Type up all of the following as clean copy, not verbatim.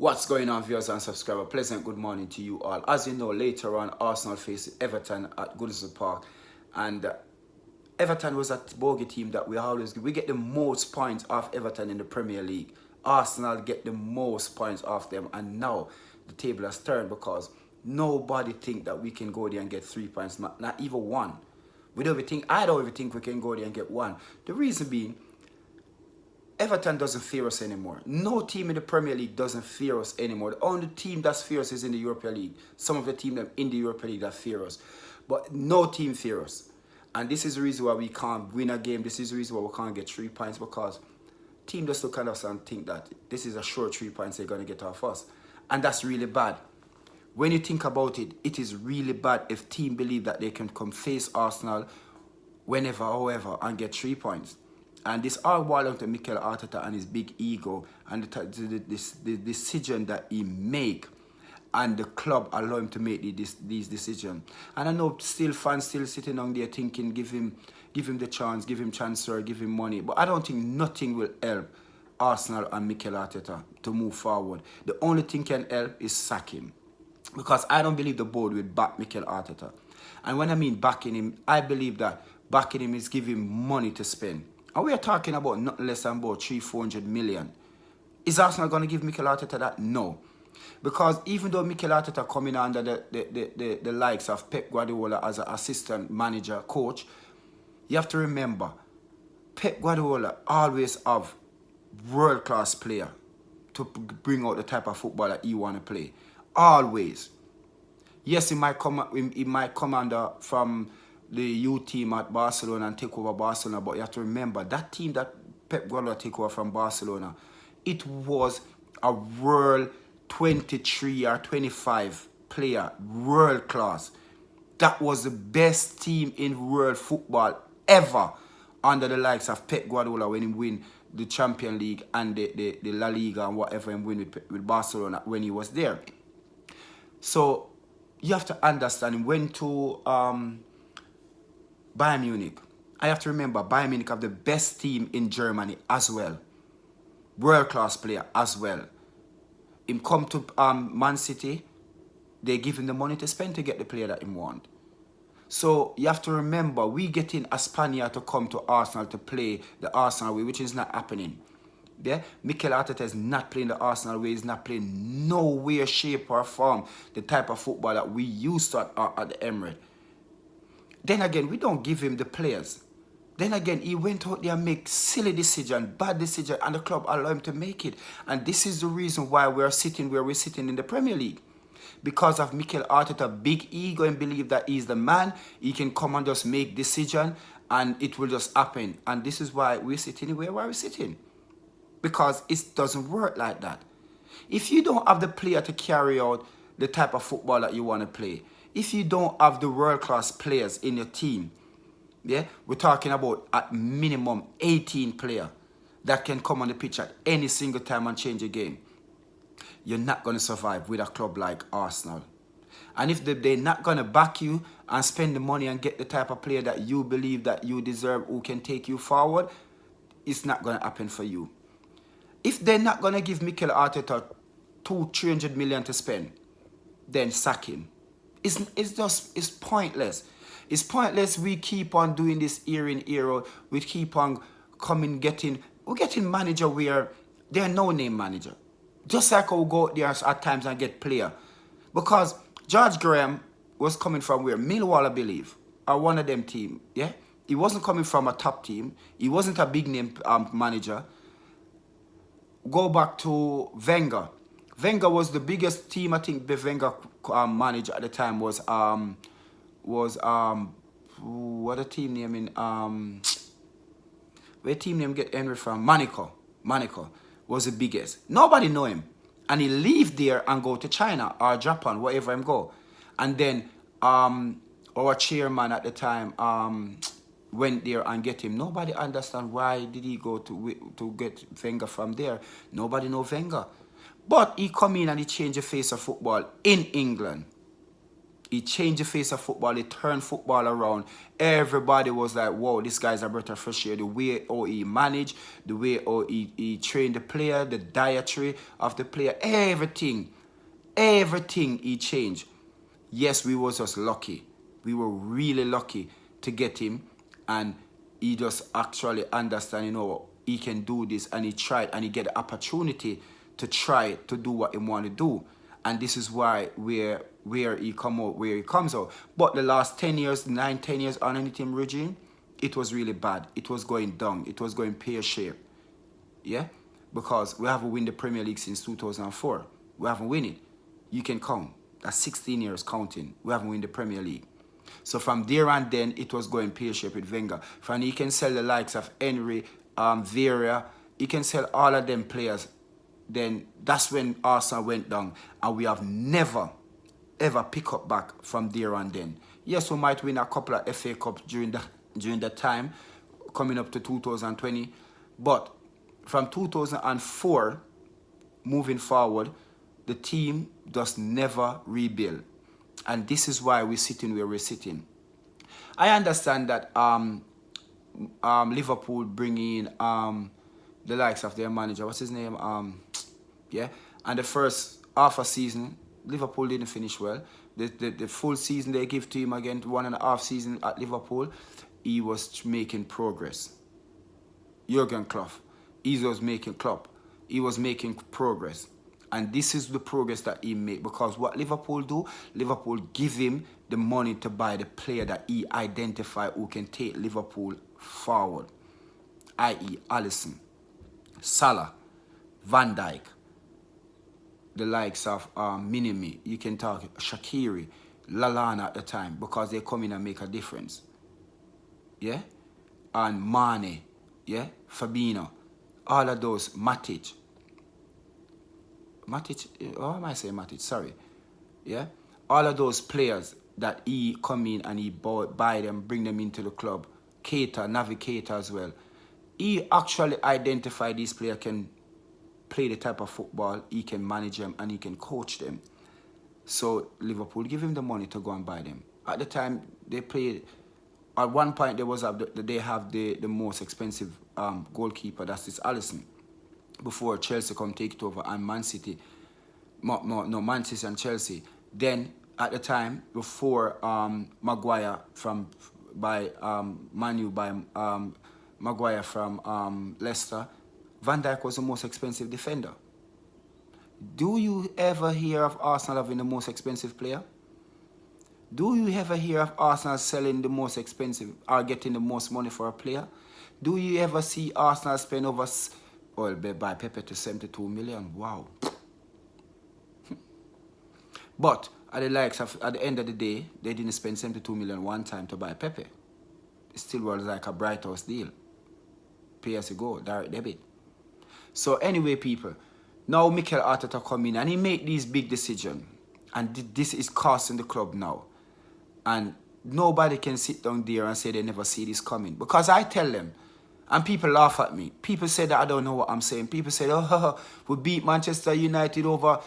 What's going on, viewers and subscribers? Pleasant good morning to you all. As you know, later on, Arsenal faced Everton at Goodison Park, and Everton was a bogey team that we get the most points off Everton in the Premier League. Arsenal get the most points off them, and now the table has turned because nobody think that we can go there and get 3 points, not even one. I don't even think we can go there and get one. The reason being, Everton doesn't fear us anymore. No team in the Premier League doesn't fear us anymore. The only team that fears us is in the Europa League. Some of the teams in the Europa League that fear us. But no team fears us. And this is the reason why we can't win a game. This is the reason why we can't get 3 points, because team just look at us and think that this is a sure 3 points they're going to get off us. And that's really bad. When you think about it, it is really bad if team believe that they can come face Arsenal whenever, however, and get 3 points. And this all boils down to Mikel Arteta and his big ego and the decision that he make, and the club allow him to make these decisions. And I know fans still sitting on there thinking, give him the chance, give him transfer, give him money. But I don't think nothing will help Arsenal and Mikel Arteta to move forward. The only thing can help is sack him, because I don't believe the board will back Mikel Arteta. And when I mean backing him, I believe that backing him is giving him money to spend. And we are talking about nothing less than about 300-400 million. Is Arsenal going to give Mikel Arteta that? No. Because even though Mikel Arteta coming under the likes of Pep Guardiola as an assistant manager, coach, you have to remember, Pep Guardiola always have world-class player to bring out the type of football that he want to play. Always. Yes, he might come under from the youth team at Barcelona and take over Barcelona, but you have to remember that team that Pep Guardiola take over from Barcelona, it was a world 23 or 25 player, world class. That was the best team in world football ever under the likes of Pep Guardiola when he win the Champions League and the La Liga and whatever he win with Barcelona when he was there. So you have to understand, he went to Bayern Munich. I have to remember, Bayern Munich have the best team in Germany as well. World-class player as well. Him come to Man City, they give him the money to spend to get the player that he want. So you have to remember, we getting a Spaniard to come to Arsenal to play the Arsenal way, which is not happening. Yeah? Mikel Arteta is not playing the Arsenal way. He's not playing no way, shape or form the type of football that we used to at the Emirates. Then again, we don't give him the players. Then again, he went out there and make silly decision, bad decision, and the club allow him to make it. And this is the reason why we're sitting where we're sitting in the Premier League. Because of Mikel Arteta, big ego, and believe that he's the man. He can come and just make decision, and it will just happen. And this is why we're sitting where we're sitting. Because it doesn't work like that. If you don't have the player to carry out the type of football that you want to play, if you don't have the world-class players in your team, yeah, we're talking about at minimum 18 players that can come on the pitch at any single time and change a game, you're not going to survive with a club like Arsenal. And if they're not going to back you and spend the money and get the type of player that you believe that you deserve, who can take you forward, it's not going to happen for you. If they're not going to give Mikel Arteta 200-300 million to spend, then sack him. It's pointless. It's pointless. We keep on doing this year in, year out. We keep on we're getting manager where they're no-name manager. Just like we go there at times and get player. Because George Graham was coming from where? Millwall, I believe, or one of them team. Yeah? He wasn't coming from a top team. He wasn't a big-name manager. Go back to Wenger. Wenger was the biggest team. I think the Wenger manager at the time was what a team name in where team name get Henry from? Monaco. Monaco was the biggest. Nobody know him, and he leave there and go to China or Japan, wherever him go. And then our chairman at the time went there and get him. Nobody understand why did he go to get Wenger from there. Nobody know Wenger. But he come in and he changed the face of football in England. He changed the face of football. He turned football around. Everybody was like, whoa, this guy's a breath of fresh air. The way how he managed, the way how he trained the player, the dietary of the player, everything he changed. Yes, we was just lucky. We were really lucky to get him, and he just actually understand, he can do this, and he tried, and he get the opportunity to try to do what he want to do. And this is why where he comes out. But the last 10 years, 10 years on any team regime, it was really bad. It was going down. It was going pear-shaped. Yeah? Because we haven't won the Premier League since 2004. We haven't won it. You can count. That's 16 years counting. We haven't won the Premier League. So from there and then, it was going pear-shaped with Wenger. From he can sell the likes of Henry, Vieira. He can sell all of them players. Then that's when Arsenal went down. And we have never, ever pick up back from there and then. Yes, we might win a couple of FA Cups during that time, coming up to 2020. But from 2004, moving forward, the team just never rebuild. And this is why we're sitting where we're sitting. I understand that Liverpool bringing the likes of their manager, what's his name? Yeah. And the first half a season, Liverpool didn't finish well. The full season they give to him again, 1.5 season at Liverpool, he was making progress. Jurgen Klopp, he was making progress. And this is the progress that he made, because what Liverpool do, Liverpool give him the money to buy the player that he identify who can take Liverpool forward, i.e. Alisson, Salah, Van Dijk, the likes of Minimi, you can talk Shaqiri, Lallana at the time, because they come in and make a difference. Yeah? And Mane, yeah? Fabinho, all of those, Matic, oh, am I saying Matic? Sorry. Yeah? All of those players that he come in and he buy them, bring them into the club. Keita, Naby Keita as well. He actually identified these players can play the type of football, he can manage them, and he can coach them. So Liverpool give him the money to go and buy them. At the time, they played, at one point they have the most expensive goalkeeper, that's this Alisson. Before Chelsea come take it over, and Man City, Manchester and Chelsea. Then at the time before Maguire Maguire from Leicester, Van Dijk was the most expensive defender. Do you ever hear of Arsenal having the most expensive player? Do you ever hear of Arsenal selling the most expensive or getting the most money for a player? Do you ever see Arsenal spend over? Well, by Pepe to 72 million. Wow. But at the end of the day, they didn't spend 72 million one time to buy Pepe. It still was like a Bright House deal. Pay as you go, direct debit. So anyway, people, now Mikel Arteta come in and he made these big decisions. And this is costing the club now. And nobody can sit down there and say they never see this coming. Because I tell them, and people laugh at me. People say that I don't know what I'm saying. People say, oh, we beat Manchester United over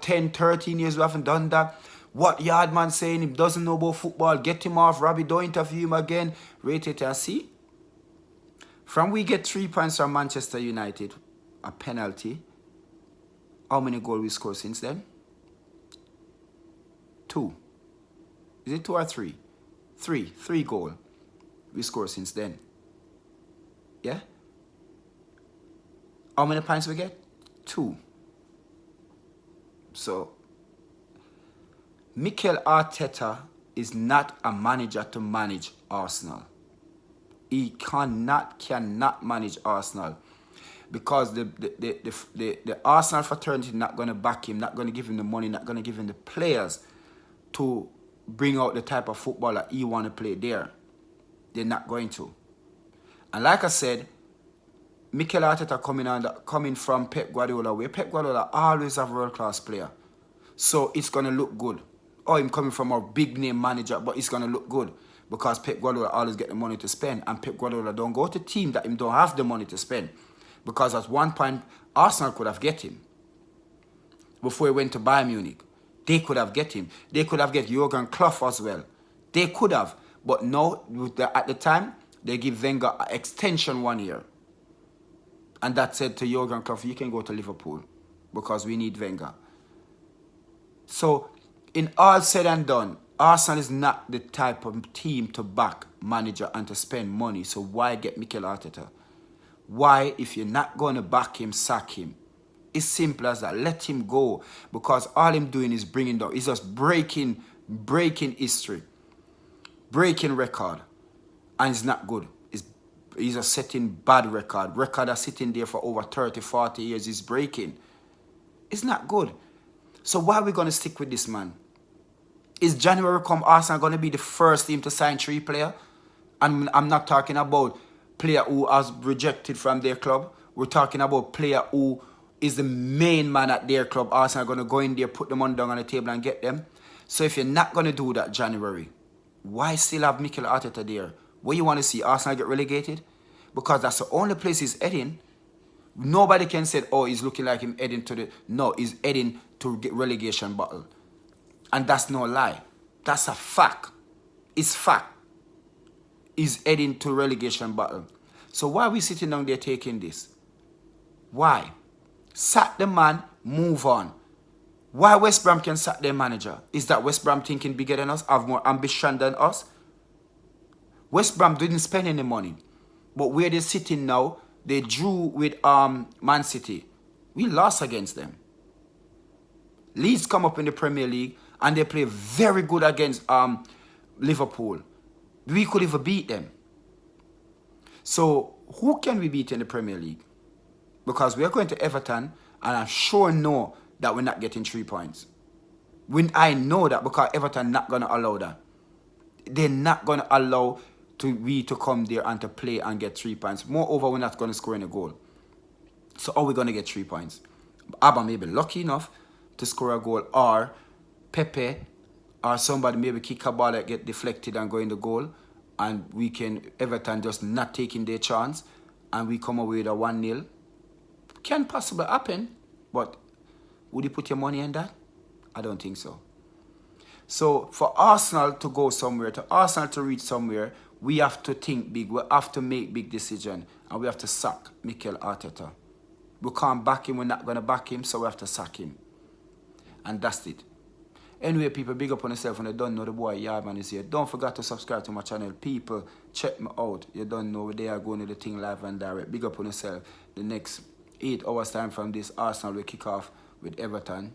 10, 13 years. We haven't done that. What Yardman saying? He doesn't know about football. Get him off. Robbie, don't interview him again. Rate it and see. From we get 3 points from Manchester United, a penalty. How many goals we scored since then? 2. Is it 2 or 3? 3 goals we scored since then. Yeah? How many points we get? 2. So, Mikel Arteta is not a manager to manage Arsenal. He cannot manage Arsenal. Because the Arsenal fraternity not going to back him, not going to give him the money, not going to give him the players to bring out the type of football that he want to play there. They're not going to. And like I said, Mikel Arteta coming from Pep Guardiola, where Pep Guardiola always have a world-class player. So it's going to look good. Or him coming from a big-name manager, but it's going to look good. Because Pep Guardiola always get the money to spend. And Pep Guardiola don't go to a team that him don't have the money to spend. Because at one point, Arsenal could have get him. Before he went to Bayern Munich. They could have get him. They could have get Jurgen Klopp as well. They could have. But no, at the time, they give Wenger an extension 1 year. And that said to Jurgen Klopp, you can go to Liverpool because we need Wenger. So, in all said and done, Arsenal is not the type of team to back manager and to spend money. So why get Mikel Arteta? Why, if you're not going to back him, sack him? It's simple as that. Let him go. Because all him doing is bringing down. He's just breaking history. Breaking record. And it's not good. He's just setting bad record. Record are sitting there for over 30, 40 years. He's breaking. It's not good. So why are we going to stick with this man? Is January come Arsenal going to be the first team to sign 3 players? And I'm not talking about player who has rejected from their club. We're talking about player who is the main man at their club. Arsenal are going to go in there, put them on down on the table and get them. So if you're not going to do that January, why still have Mikel Arteta there? What you want to see, Arsenal get relegated? Because that's the only place he's heading. Nobody can say, oh, he's looking like him heading to the... No, he's heading to get relegation battle. And that's no lie. That's a fact. It's fact. He's heading to relegation battle. So why are we sitting down there taking this? Why? Sack the man, move on. Why West Brom can sack their manager? Is that West Brom thinking bigger than us, have more ambition than us? West Brom didn't spend any money. But where they're sitting now, they drew with Man City. We lost against them. Leeds come up in the Premier League and they play very good against Liverpool. We could even beat them. So who can we beat in the Premier League? Because we are going to Everton and I'm sure know that we're not getting 3 points. I know that because Everton not going to allow that. They're not going to allow we to come there and to play and get 3 points. Moreover, we're not going to score any goal. So how are we going to get 3 points? Abba may be lucky enough to score a goal, or Pepe or somebody maybe kick a ball that get deflected and go in the goal, and we can, Everton just not taking their chance and we come away with a 1-0. Can possibly happen, but would you put your money on that? I don't think so. So for Arsenal to go somewhere, to Arsenal to reach somewhere, we have to think big. We have to make big decisions. And we have to sack Mikel Arteta. We can't back him. We're not going to back him. So we have to sack him. And that's it. Anyway, people, big up on yourself. And you don't know the boy Yardman is here. Don't forget to subscribe to my channel. People, check me out. You don't know they are going to the thing live and direct. Big up on yourself. The next 8 hours time from this, Arsenal will kick off with Everton.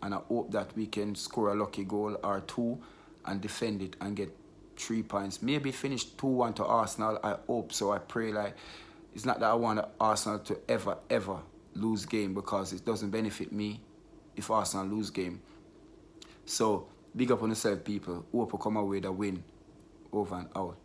And I hope that we can score a lucky goal or 2 and defend it and get 3 points. Maybe finish 2-1 to Arsenal. I hope so. I pray. Like, it's not that I want Arsenal to ever lose game, because it doesn't benefit me if Arsenal lose game. So, big up on yourself, people. Hope you come away with a win. Over and out.